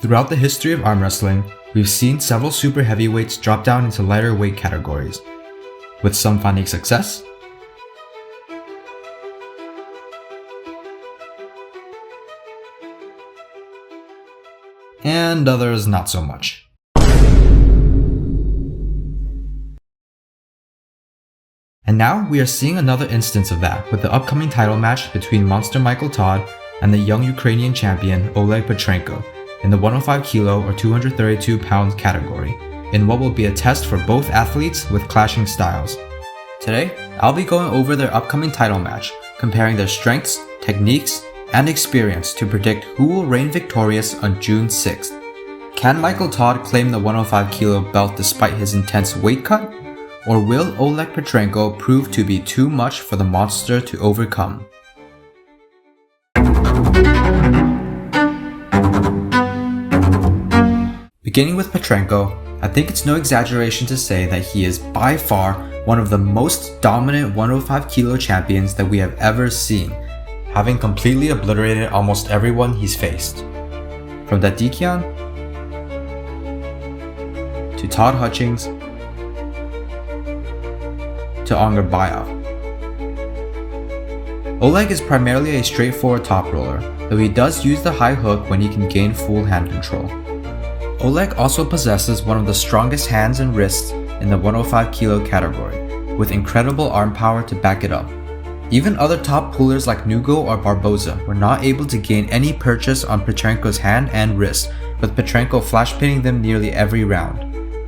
Throughout the history of arm wrestling, we've seen several super heavyweights drop down into lighter weight categories, with some finding success, and others not so much. And now we are seeing another instance of that with the upcoming title match between Monster Michael Todd and the young Ukrainian champion Oleg Petrenko in the 105 kilo or 232 pound category, in what will be a test for both athletes with clashing styles. Today, I'll be going over their upcoming title match, comparing their strengths, techniques, and experience to predict who will reign victorious on June 6th. Can Michael Todd claim the 105 kilo belt despite his intense weight cut? Or will Oleg Petrenko prove to be too much for the monster to overcome? Beginning with Petrenko, I think it's no exaggeration to say that he is by far one of the most dominant 105 kilo champions that we have ever seen, having completely obliterated almost everyone he's faced. From Dedikian to Todd Hutchings to Argofox. Oleg is primarily a straightforward top roller, though he does use the high hook when he can gain full hand control. Oleg also possesses one of the strongest hands and wrists in the 105 kilo category, with incredible arm power to back it up. Even other top pullers like Nugo or Barboza were not able to gain any purchase on Petrenko's hand and wrist, with Petrenko flash pinning them nearly every round.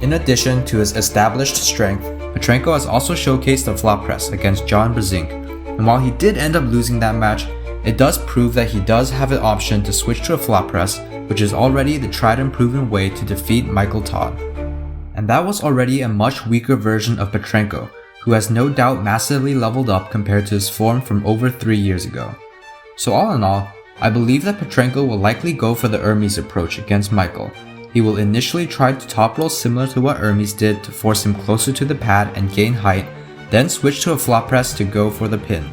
In addition to his established strength, Petrenko has also showcased a flop press against John Brzezinski, and while he did end up losing that match, it does prove that he does have an option to switch to a flop press, which is already the tried and proven way to defeat Michael Todd. And that was already a much weaker version of Petrenko, who has no doubt massively leveled up compared to his form from over 3 years ago. So all in all, I believe that Petrenko will likely go for the Hermes approach against Michael. He will initially try to top roll similar to what Hermes did to force him closer to the pad and gain height, then switch to a flop press to go for the pin.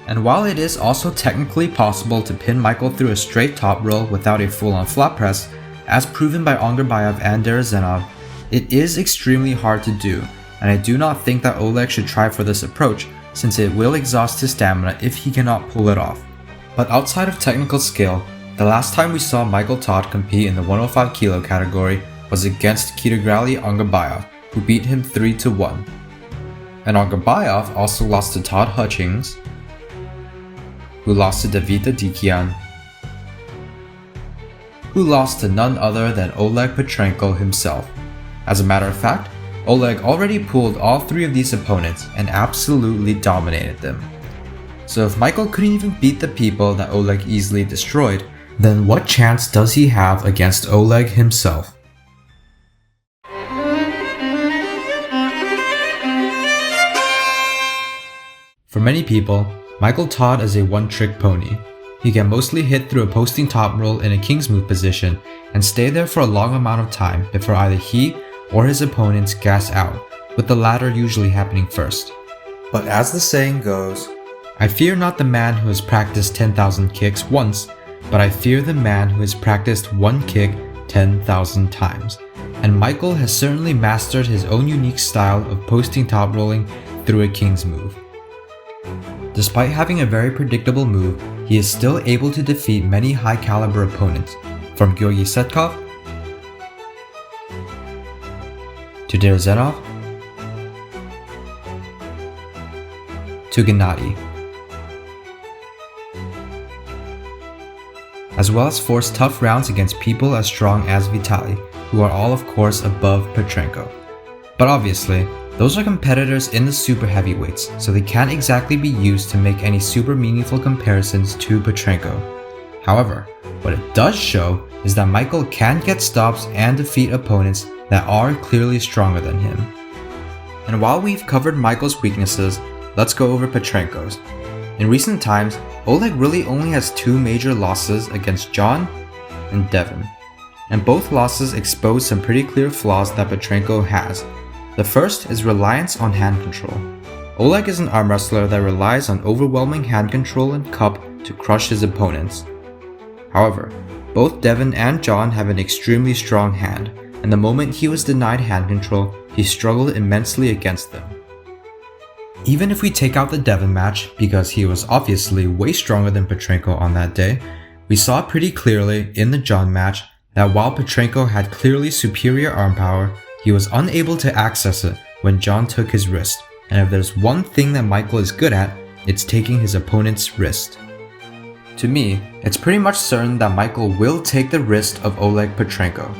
And while it is also technically possible to pin Michael through a straight top roll without a full-on flop press, as proven by Argofox and Derezhenov, it is extremely hard to do, and I do not think that Oleg should try for this approach, since it will exhaust his stamina if he cannot pull it off. But outside of technical skill, the last time we saw Michael Todd compete in the 105 kilo category was against Kirigali Argofox, who beat him 3-1. And Argofox also lost to Todd Hutchings, who lost to David Dedikian, who lost to none other than Oleg Petrenko himself. As a matter of fact, Oleg already pulled all three of these opponents and absolutely dominated them. So if Michael couldn't even beat the people that Oleg easily destroyed, then what chance does he have against Oleg himself? For many people, Michael Todd is a one-trick pony. He can mostly hit through a posting top roll in a king's move position and stay there for a long amount of time before either he or his opponents gas out, with the latter usually happening first. But as the saying goes, I fear not the man who has practiced 10,000 kicks once, but I fear the man who has practiced one kick 10,000 times. And Michael has certainly mastered his own unique style of posting top rolling through a king's move. Despite having a very predictable move, he is still able to defeat many high caliber opponents, from Georgy Setkov to Derezhenov to Gennady, as well as force tough rounds against people as strong as Vitaly, who are all of course above Petrenko. But obviously, those are competitors in the super heavyweights, so they can't exactly be used to make any super meaningful comparisons to Petrenko. However, what it does show is that Michael can get stops and defeat opponents that are clearly stronger than him. And while we've covered Michael's weaknesses, let's go over Petrenko's. In recent times, Oleg really only has two major losses against John and Devin, and both losses expose some pretty clear flaws that Petrenko has. The first is reliance on hand control. Oleg is an arm wrestler that relies on overwhelming hand control and cup to crush his opponents. However, both Devin and John have an extremely strong hand, and the moment he was denied hand control, he struggled immensely against them. Even if we take out the Devin match, because he was obviously way stronger than Petrenko on that day, we saw pretty clearly in the John match that while Petrenko had clearly superior arm power, he was unable to access it when John took his wrist, and if there's one thing that Michael is good at, it's taking his opponent's wrist. To me, it's pretty much certain that Michael will take the wrist of Oleg Petrenko.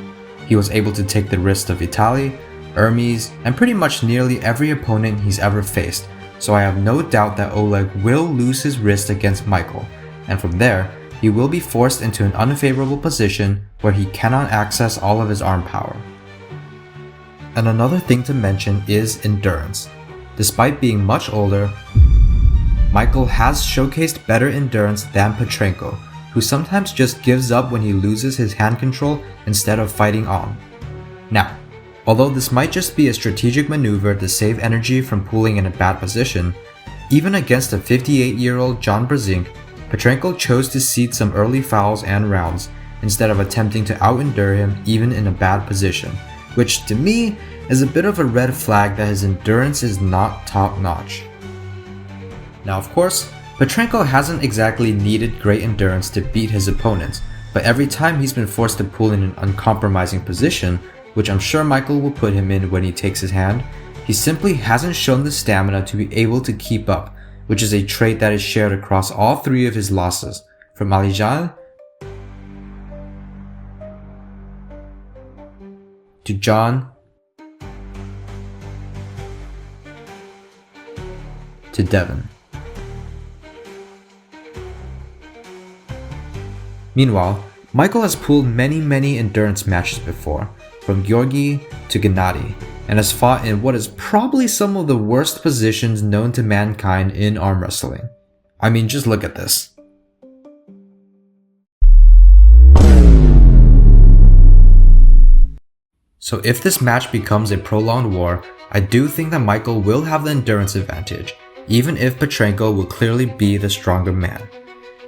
He was able to take the wrist of Vitaly, Hermes, and pretty much nearly every opponent he's ever faced, so I have no doubt that Oleg will lose his wrist against Michael, and from there, he will be forced into an unfavorable position where he cannot access all of his arm power. And another thing to mention is endurance. Despite being much older, Michael has showcased better endurance than Petrenko, who sometimes just gives up when he loses his hand control instead of fighting on. Now, although this might just be a strategic maneuver to save energy from pooling in a bad position, even against a 58-year-old John Brzezinski, Petrenko chose to cede some early fouls and rounds instead of attempting to out-endure him even in a bad position, which to me is a bit of a red flag that his endurance is not top-notch. Now of course, Petrenko hasn't exactly needed great endurance to beat his opponents, but every time he's been forced to pull in an uncompromising position, which I'm sure Michael will put him in when he takes his hand, he simply hasn't shown the stamina to be able to keep up, which is a trait that is shared across all three of his losses, from Alijan to John to Devin. Meanwhile, Michael has pulled many endurance matches before, from Georgi to Gennady, and has fought in what is probably some of the worst positions known to mankind in arm wrestling. I mean, just look at this. So if this match becomes a prolonged war, I do think that Michael will have the endurance advantage, even if Petrenko will clearly be the stronger man.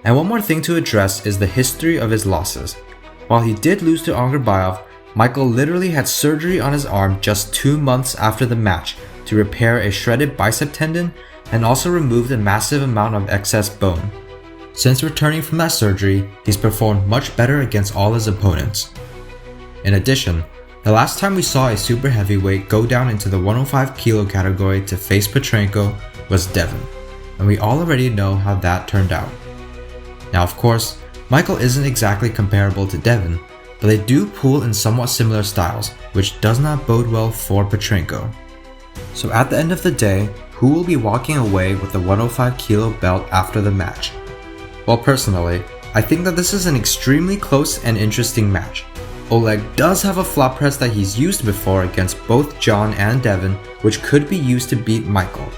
And one more thing to address is the history of his losses. While he did lose to Argofox, Michael literally had surgery on his arm just 2 months after the match to repair a shredded bicep tendon and also removed a massive amount of excess bone. Since returning from that surgery, he's performed much better against all his opponents. In addition, the last time we saw a super heavyweight go down into the 105 kilo category to face Petrenko was Devin, and we all already know how that turned out. Now of course, Michael isn't exactly comparable to Devin, but they do pull in somewhat similar styles, which does not bode well for Petrenko. So at the end of the day, who will be walking away with the 105 kilo belt after the match? Well, personally, I think that this is an extremely close and interesting match. Oleg does have a flop press that he's used before against both John and Devin, which could be used to beat Michael.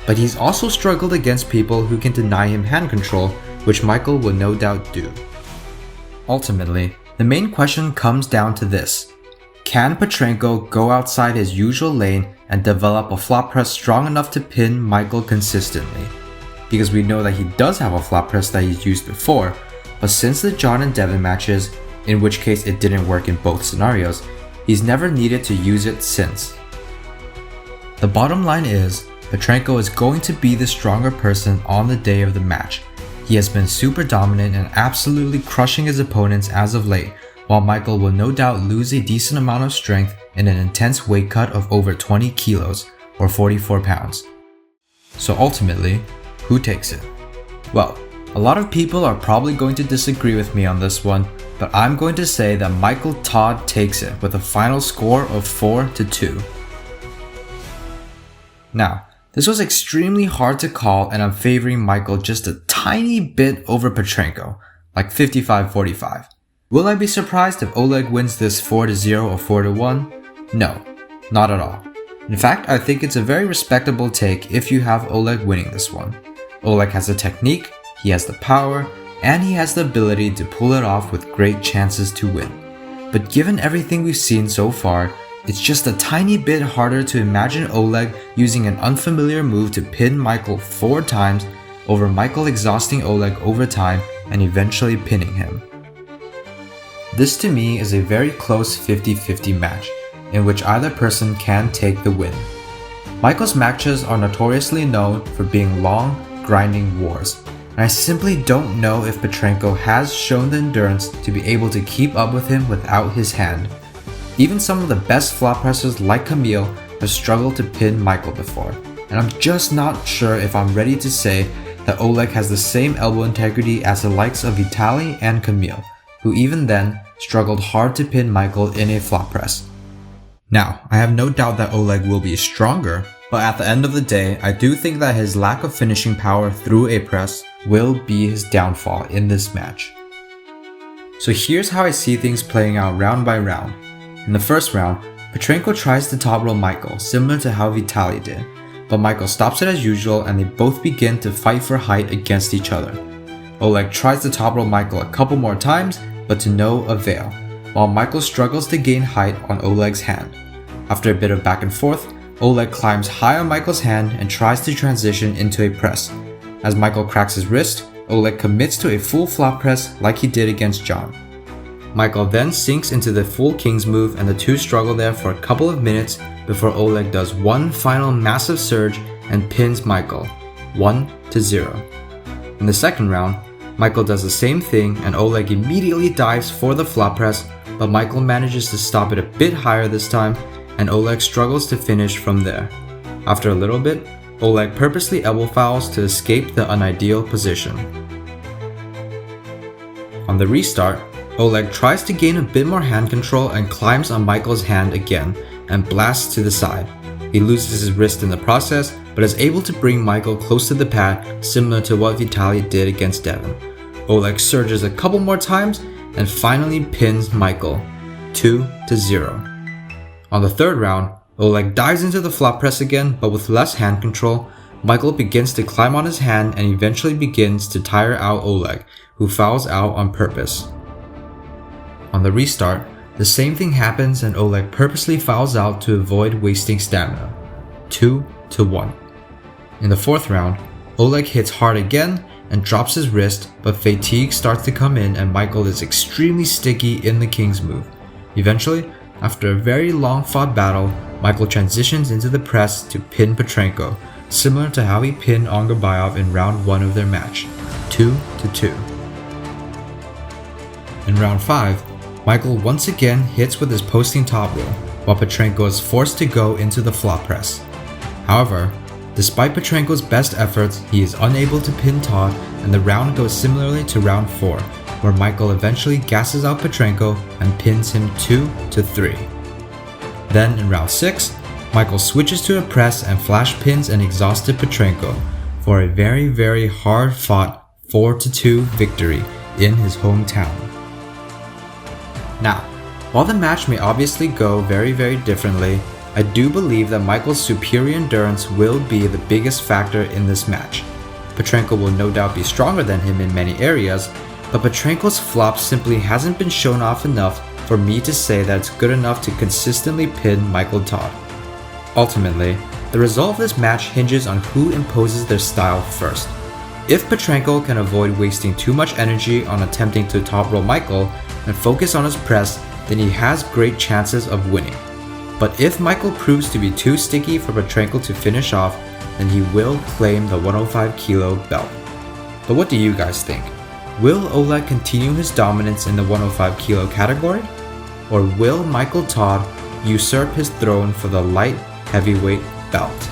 But he's also struggled against people who can deny him hand control, which Michael will no doubt do. Ultimately, the main question comes down to this: can Petrenko go outside his usual lane and develop a flop press strong enough to pin Michael consistently? Because we know that he does have a flop press that he's used before, but since the John and Devin matches, in which case it didn't work in both scenarios, he's never needed to use it since. The bottom line is, Petrenko is going to be the stronger person on the day of the match. He has been super dominant and absolutely crushing his opponents as of late, while Michael will no doubt lose a decent amount of strength in an intense weight cut of over 20 kilos, or 44 pounds. So ultimately, who takes it? Well, a lot of people are probably going to disagree with me on this one, but I'm going to say that Michael Todd takes it with a final score of 4-2. Now, this was extremely hard to call, and I'm favoring Michael just a tiny bit over Petrenko, like 55-45. Will I be surprised if Oleg wins this 4-0 or 4-1? No, not at all. In fact, I think it's a very respectable take if you have Oleg winning this one. Oleg has the technique, he has the power, and he has the ability to pull it off with great chances to win. But given everything we've seen so far, it's just a tiny bit harder to imagine Oleg using an unfamiliar move to pin Michael 4 times over Michael exhausting Oleg over time and eventually pinning him. This to me is a very close 50-50 match, in which either person can take the win. Michael's matches are notoriously known for being long, grinding wars, and I simply don't know if Petrenko has shown the endurance to be able to keep up with him without his hand. Even some of the best flop pressers like Camille have struggled to pin Michael before, and I'm just not sure if I'm ready to say that Oleg has the same elbow integrity as the likes of Vitaly and Camille, who even then struggled hard to pin Michael in a flop press. Now, I have no doubt that Oleg will be stronger, but at the end of the day, I do think that his lack of finishing power through a press will be his downfall in this match. So here's how I see things playing out round by round. In the first round, Petrenko tries to top roll Michael, similar to how Vitaly did, but Michael stops it as usual and they both begin to fight for height against each other. Oleg tries to top roll Michael a couple more times, but to no avail, while Michael struggles to gain height on Oleg's hand. After a bit of back and forth, Oleg climbs high on Michael's hand and tries to transition into a press. As Michael cracks his wrist, Oleg commits to a full flop press like he did against John. Michael then sinks into the full king's move and the two struggle there for a couple of minutes before Oleg does one final massive surge and pins Michael, 1-0. In the second round, Michael does the same thing and Oleg immediately dives for the flop press, but Michael manages to stop it a bit higher this time and Oleg struggles to finish from there. After a little bit, Oleg purposely elbow fouls to escape the unideal position. On the restart, Oleg tries to gain a bit more hand control and climbs on Michael's hand again and blasts to the side. He loses his wrist in the process, but is able to bring Michael close to the pad, similar to what Vitaly did against Devin. Oleg surges a couple more times and finally pins Michael, 2-0. On the third round, Oleg dives into the flop press again, but with less hand control. Michael begins to climb on his hand and eventually begins to tire out Oleg, who fouls out on purpose. On the restart, the same thing happens and Oleg purposely fouls out to avoid wasting stamina, 2-1. In the fourth round, Oleg hits hard again and drops his wrist, but fatigue starts to come in and Michael is extremely sticky in the king's move. Eventually, after a very long fought battle, Michael transitions into the press to pin Petrenko, similar to how he pinned Argofox in round 1 of their match, 2-2. In round 5, Michael once again hits with his posting top roll, while Petrenko is forced to go into the flop press. However, despite Petrenko's best efforts, he is unable to pin Todd and the round goes similarly to round 4, where Michael eventually gasses out Petrenko and pins him 2-3. Then in round 6, Michael switches to a press and flash pins an exhausted Petrenko for a very hard fought 4-2 victory in his hometown. Now, while the match may obviously go very differently, I do believe that Michael's superior endurance will be the biggest factor in this match. Petrenko will no doubt be stronger than him in many areas, but Petrenko's flop simply hasn't been shown off enough for me to say that it's good enough to consistently pin Michael Todd. Ultimately, the result of this match hinges on who imposes their style first. If Petrenko can avoid wasting too much energy on attempting to top roll Michael and focus on his press, then he has great chances of winning. But if Michael proves to be too sticky for Petrenko to finish off, then he will claim the 105 kilo belt. But what do you guys think? Will Oleg continue his dominance in the 105 kilo category? Or will Michael Todd usurp his throne for the light heavyweight belt?